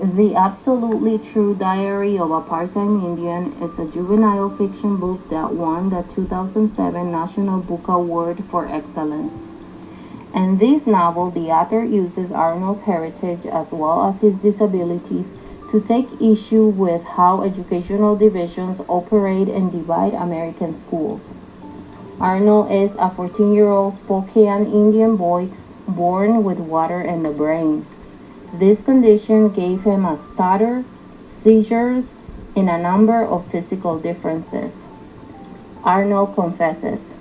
The Absolutely True Diary of a Part-Time Indian is a juvenile fiction book that won the 2007 National Book Award for Excellence. In this novel, the author uses Arnold's heritage as well as his disabilities to take issue with how educational divisions operate and divide American schools. Arnold is a 14-year-old Spokane Indian boy born with water in the brain. This condition gave him a stutter, seizures, and a number of physical differences. Arnold confesses,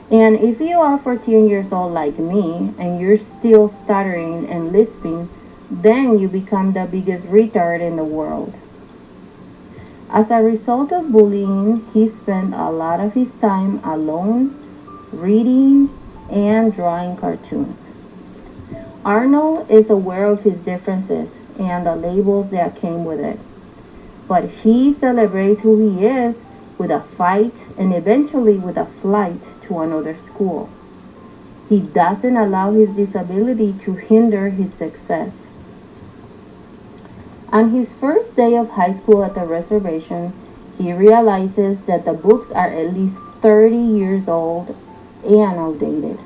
"And if you are 14 years old like me and you're still stuttering and lisping, then you become the biggest retard in the world." As a result of bullying, he spent a lot of his time alone, reading and drawing cartoons. Arnold is aware of his differences and the labels that came with it, but he celebrates who he is with a fight and eventually with a flight to another school. He doesn't allow his disability to hinder his success. On his first day of high school at the reservation, he realizes that the books are at least 30 years old and outdated.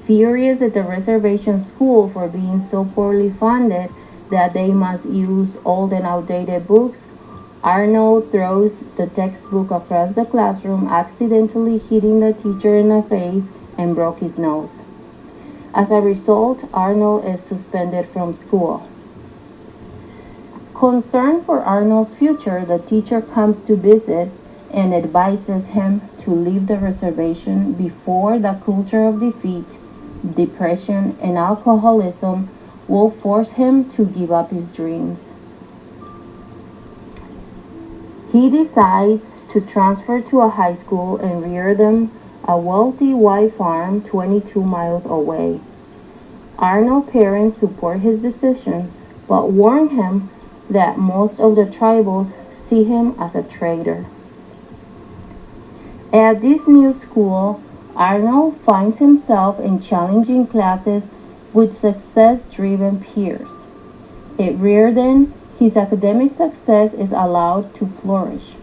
Furious at the reservation school for being so poorly funded that they must use old and outdated books, Arnold throws the textbook across the classroom, accidentally hitting the teacher in the face and broke his nose. As a result, Arnold is suspended from school. Concerned for Arnold's future, the teacher comes to visit and advises him to leave the reservation before the culture of defeat, depression, and alcoholism will force him to give up his dreams. He decides to transfer to a high school in Reardon, a wealthy white farm 22 miles away. Arnold's parents support his decision, but warn him that most of the tribals see him as a traitor. At this new school, Arnold finds himself in challenging classes with success-driven peers. At Reardon, his academic success is allowed to flourish.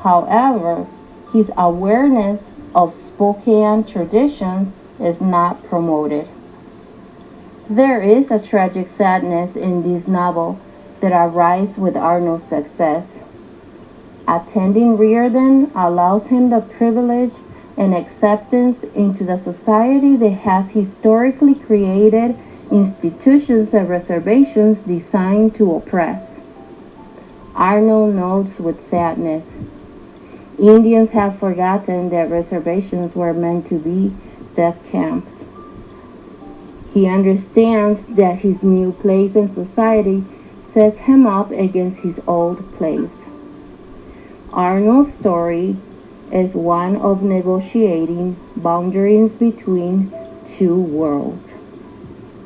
However, his awareness of Spokane traditions is not promoted. There is a tragic sadness in this novel that arrives with Arnold's success. Attending Reardon allows him the privilege and acceptance into the society that has historically created institutions and reservations designed to oppress. Arnold notes with sadness, Indians have forgotten that reservations were meant to be death camps. He understands that his new place in society sets him up against his old place. Arnold's story is one of negotiating boundaries between two worlds.